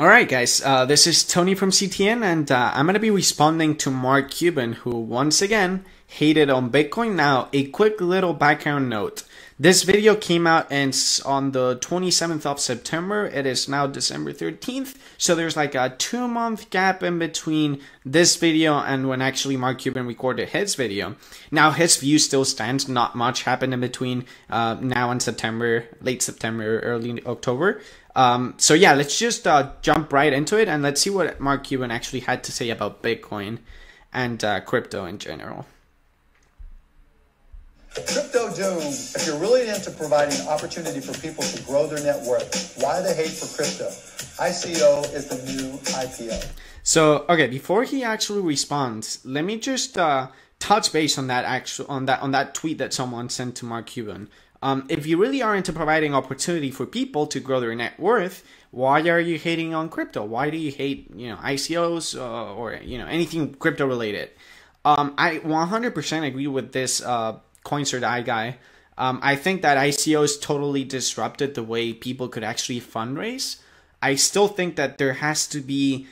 Alright guys, this is Tony from CTN, and I'm going to be responding to Mark Cuban, who once again hated on Bitcoin. Now, a quick little background note. This video came out on the 27th of September. It is now December 13th, so there's like a 2-month gap in between this video and when actually Mark Cuban recorded his video. Now, his view still stands. Not much happened in between now and September, late September, early October. So yeah, let's just jump right into it and let's see what Mark Cuban actually had to say about Bitcoin and crypto in general. Crypto doom. If you're really into providing opportunity for people to grow their net worth, why the hate for crypto? ICO is the new IPO. So okay, before he actually responds, let me just touch base on that tweet that someone sent to Mark Cuban. If you really are into providing opportunity for people to grow their net worth, why are you hating on crypto? Why do you hate, ICOs or anything crypto related? I 100% agree with this Coins or Die guy. I think that ICOs totally disrupted the way people could actually fundraise. I still think that there has to be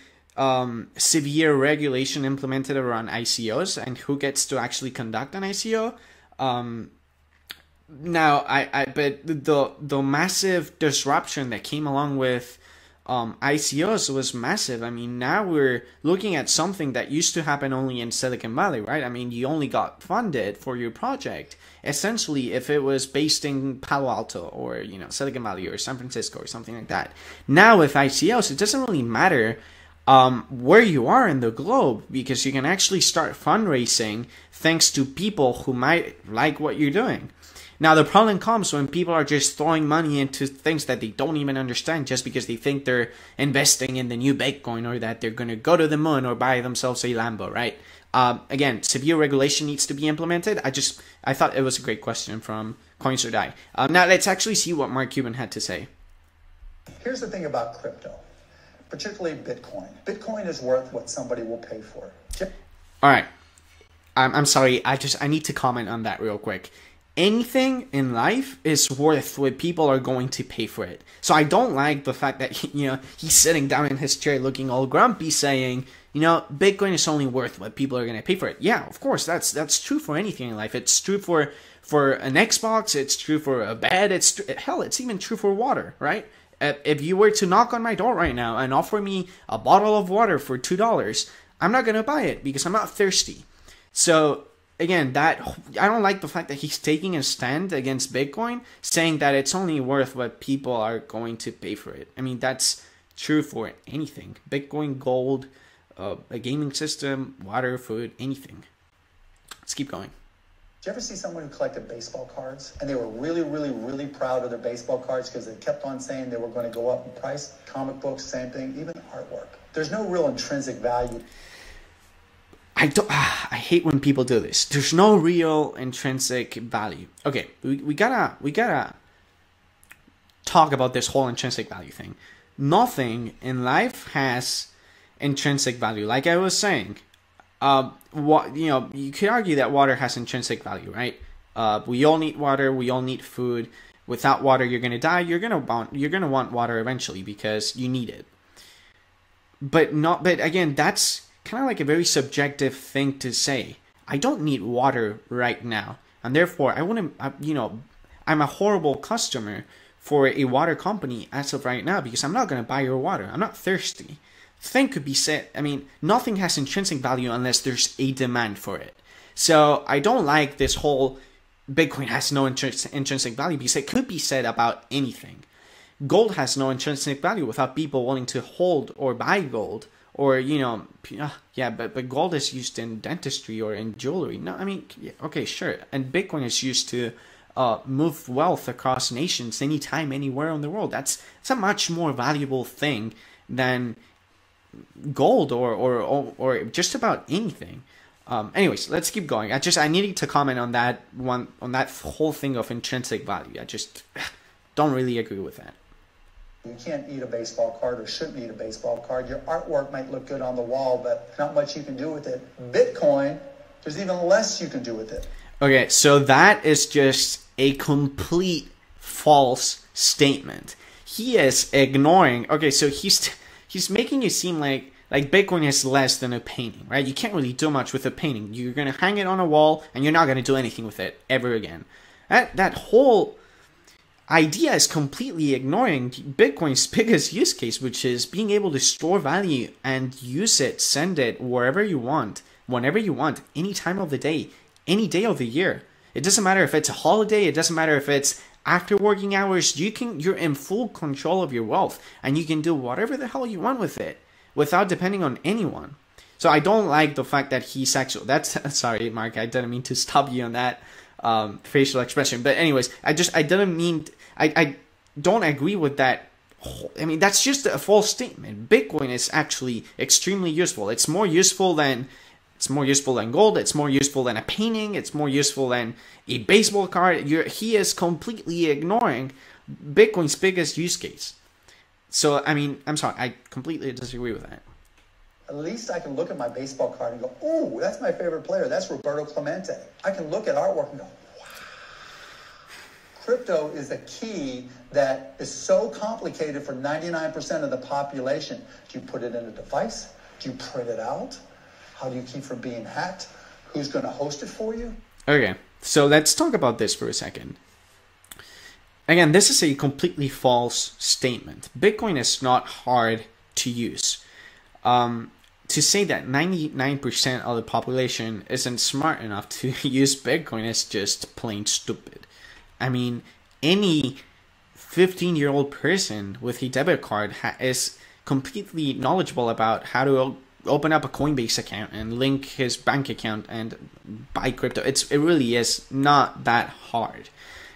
severe regulation implemented around ICOs and who gets to actually conduct an ICO. Now, but the massive disruption that came along with ICOs was massive. I mean, now we're looking at something that used to happen only in Silicon Valley, right? I mean, you only got funded for your project, essentially, if it was based in Palo Alto or, Silicon Valley or San Francisco or something like that. Now with ICOs, it doesn't really matter where you are in the globe, because you can actually start fundraising thanks to people who might like what you're doing. Now, the problem comes when people are just throwing money into things that they don't even understand just because they think they're investing in the new Bitcoin or that they're going to go to the moon or buy themselves a Lambo, right? Again, severe regulation needs to be implemented. I thought it was a great question from Coins or Die. Now, let's actually see what Mark Cuban had to say. Here's the thing about crypto, particularly Bitcoin. Bitcoin is worth what somebody will pay for. All right. I'm sorry. I need to comment on that real quick. Anything in life is worth what people are going to pay for it. So I don't like the fact that, he's sitting down in his chair looking all grumpy saying, Bitcoin is only worth what people are going to pay for it. Yeah, of course, that's true for anything in life. It's true for an Xbox. It's true for a bed. Hell, it's even true for water, right? If you were to knock on my door right now and offer me a bottle of water for $2, I'm not going to buy it because I'm not thirsty. So again, I don't like the fact that he's taking a stand against Bitcoin, saying that it's only worth what people are going to pay for it. I mean, that's true for anything. Bitcoin, gold, a gaming system, water, food, anything. Let's keep going. Did you ever see someone who collected baseball cards and they were really, really, really proud of their baseball cards because they kept on saying they were going to go up in price? Comic books, same thing, even artwork. There's no real intrinsic value. I hate when people do this. There's no real intrinsic value. Okay, we gotta talk about this whole intrinsic value thing. Nothing in life has intrinsic value. Like I was saying, you could argue that water has intrinsic value, right? We all need water. We all need food. Without water, you're gonna die. You're gonna want water eventually because you need it. But again, that's kind of like a very subjective thing to say. I don't need water right now, and therefore I wouldn't. I'm a horrible customer for a water company as of right now because I'm not going to buy your water. I'm not thirsty. Thing could be said. I mean, nothing has intrinsic value unless there's a demand for it. So I don't like this whole Bitcoin has no intrinsic value because it could be said about anything. Gold has no intrinsic value without people wanting to hold or buy gold. Or, yeah, but gold is used in dentistry or in jewelry. No, I mean, yeah, okay, sure. And Bitcoin is used to move wealth across nations anytime, anywhere in the world. It's a much more valuable thing than gold or just about anything. Anyways, let's keep going. I needed to comment on that whole thing of intrinsic value. I just don't really agree with that. You can't eat a baseball card or shouldn't eat a baseball card. Your artwork might look good on the wall, but not much you can do with it. Bitcoin, there's even less you can do with it. Okay, so that is just a complete false statement. He is ignoring. Okay, so he's making it seem like Bitcoin is less than a painting, right? You can't really do much with a painting. You're gonna hang it on a wall, and you're not gonna do anything with it ever again. That whole idea is completely ignoring Bitcoin's biggest use case, which is being able to store value and use it, send it wherever you want, whenever you want, any time of the day, any day of the year. It doesn't matter if it's a holiday. It doesn't matter if it's after working hours. You're in full control of your wealth, and you can do whatever the hell you want with it without depending on anyone. So I don't like the fact that he's actually, sorry, Mark, I didn't mean to stop you on that facial expression. But anyways, I don't agree with that. I mean, that's just a false statement. Bitcoin is actually extremely useful. It's more useful than gold. It's more useful than a painting. It's more useful than a baseball card. He is completely ignoring Bitcoin's biggest use case. So, I mean, I'm sorry, I completely disagree with that. At least I can look at my baseball card and go, "Ooh, that's my favorite player. That's Roberto Clemente." I can look at artwork and go, "Wow." Crypto is a key that is so complicated for 99% of the population. Do you put it in a device? Do you print it out? How do you keep from being hacked? Who's going to host it for you? Okay, so let's talk about this for a second. Again, this is a completely false statement. Bitcoin is not hard to use. To say that 99% of the population isn't smart enough to use Bitcoin is just plain stupid. I mean, any 15-year-old person with a debit card is completely knowledgeable about how to open up a Coinbase account and link his bank account and buy crypto. It really is not that hard.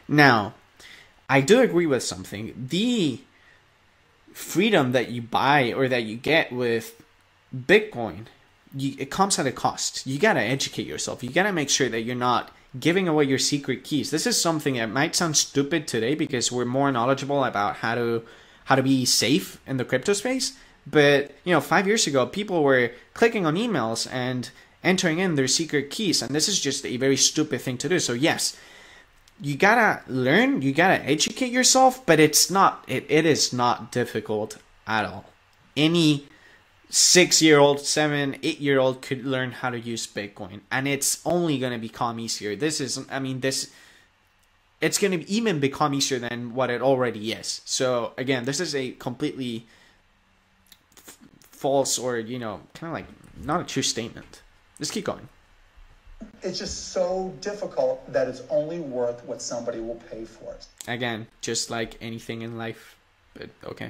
Now, I do agree with something. The freedom that you buy or that you get with Bitcoin, it comes at a cost. You gotta educate yourself. You gotta make sure that you're not giving away your secret keys. This is something that might sound stupid today because we're more knowledgeable about how to be safe in the crypto space. But 5 years ago, people were clicking on emails and entering in their secret keys, and this is just a very stupid thing to do. So yes, you gotta learn, you gotta educate yourself, but it is not difficult at all. Any 6-year-old, 7, 8-year-old could learn how to use Bitcoin, and it's only gonna become easier. It's gonna even become easier than what it already is. So again, this is a completely false or kind of like not a true statement. Let's keep going. It's just so difficult that it's only worth what somebody will pay for it. Again, just like anything in life, but okay.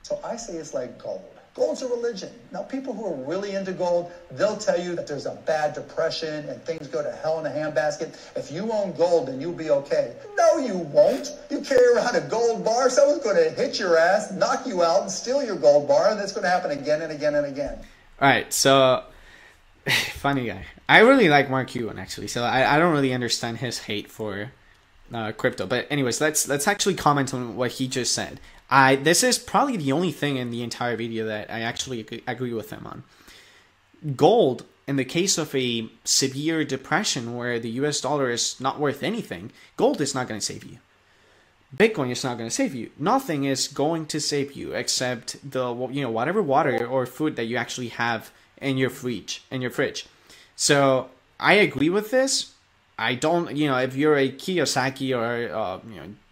So I say it's like gold. Gold's a religion. Now, people who are really into gold, they'll tell you that there's a bad depression and things go to hell in a handbasket. If you own gold, then you'll be okay. No, you won't. You carry around a gold bar, someone's going to hit your ass, knock you out, and steal your gold bar, and that's going to happen again and again and again. All right, so funny guy. I really like Mark Cuban, actually, so I don't really understand his hate for crypto. But anyways, let's actually comment on what he just said. This is probably the only thing in the entire video that I actually agree with him on. Gold, in the case of a severe depression where the US dollar is not worth anything, gold is not going to save you. Bitcoin is not going to save you. Nothing is going to save you except the whatever water or food that you actually have in your fridge. So I agree with this. I don't, if you're a Kiyosaki or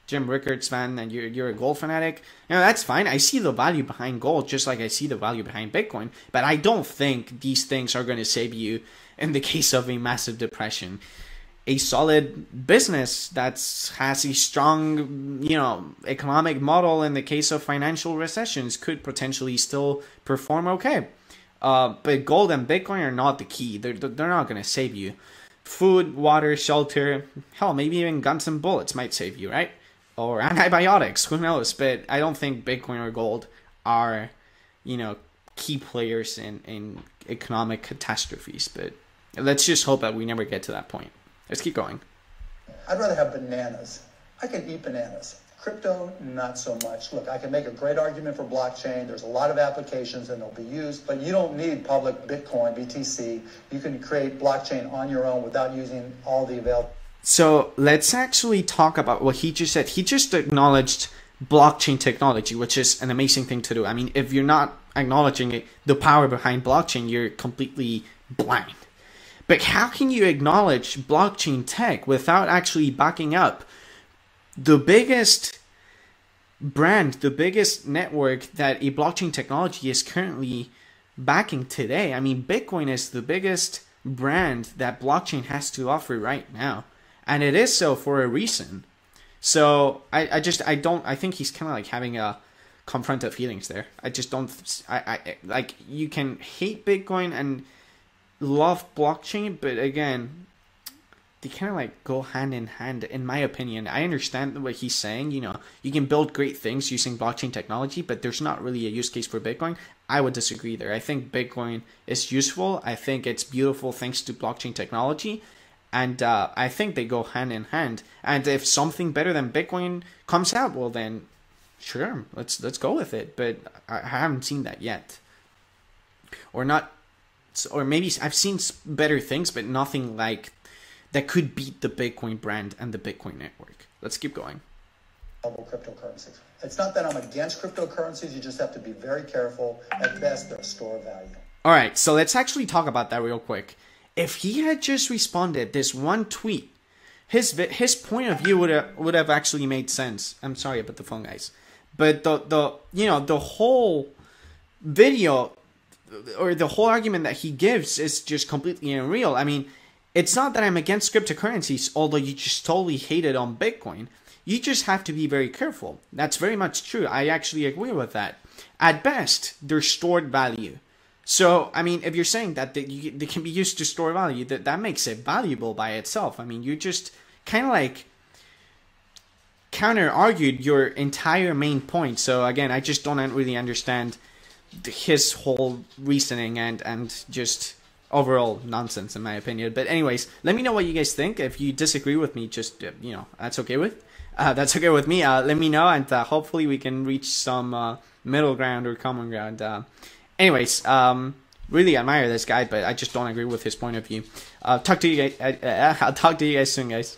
Jim Rickards fan and you're a gold fanatic, that's fine. I see the value behind gold just like I see the value behind Bitcoin, but I don't think these things are going to save you in the case of a massive depression. A solid business that has a strong, economic model in the case of financial recessions could potentially still perform okay. But gold and Bitcoin are not the key. They're not going to save you. Food, water, shelter, hell, maybe even guns and bullets might save you, right? Or antibiotics, who knows? But I don't think Bitcoin or gold are, key players in economic catastrophes. But let's just hope that we never get to that point. Let's keep going. I'd rather have bananas. I can eat bananas. Crypto, not so much. Look, I can make a great argument for blockchain. There's a lot of applications and they'll be used, but you don't need public Bitcoin, BTC. You can create blockchain on your own without using all the available. So let's actually talk about what he just said. He just acknowledged blockchain technology, which is an amazing thing to do. I mean, if you're not acknowledging it, the power behind blockchain, you're completely blind. But how can you acknowledge blockchain tech without actually backing up the biggest brand, the biggest network that a blockchain technology is currently backing today? I mean, Bitcoin is the biggest brand that blockchain has to offer right now, and it is so for a reason. So I think he's kind of like having a confrontive feelings there. I just don't, like, you can hate Bitcoin and love blockchain, but again, they kind of like go hand in hand, in my opinion. I understand what he's saying. You know, you can build great things using blockchain technology, but there's not really a use case for Bitcoin. I would disagree there. I think Bitcoin is useful. I think it's beautiful thanks to blockchain technology. And I think they go hand in hand. And if something better than Bitcoin comes out, well then, sure, let's go with it. But I haven't seen that yet. Or not, or maybe I've seen better things, but nothing like that could beat the Bitcoin brand and the Bitcoin network. Let's keep going. Cryptocurrencies. It's not that I'm against cryptocurrencies. You just have to be very careful. At best, they're a store of value. All right, so let's actually talk about that real quick. If he had just responded this one tweet, his point of view would have actually made sense. I'm sorry about the phone, guys, but the whole video or the whole argument that he gives is just completely unreal. I mean, it's not that I'm against cryptocurrencies, although you just totally hate it on Bitcoin. You just have to be very careful. That's very much true. I actually agree with that. At best, they're stored value. So, I mean, if you're saying that they can be used to store value, that makes it valuable by itself. I mean, you just kind of like counter-argued your entire main point. So, again, I just don't really understand his whole reasoning and just overall nonsense, in my opinion. But anyways, let me know what you guys think. If you disagree with me, just, that's okay with. That's okay with me. Let me know, and hopefully we can reach some middle ground or common ground. Anyways, really admire this guy, but I just don't agree with his point of view. I'll talk to you guys soon, guys.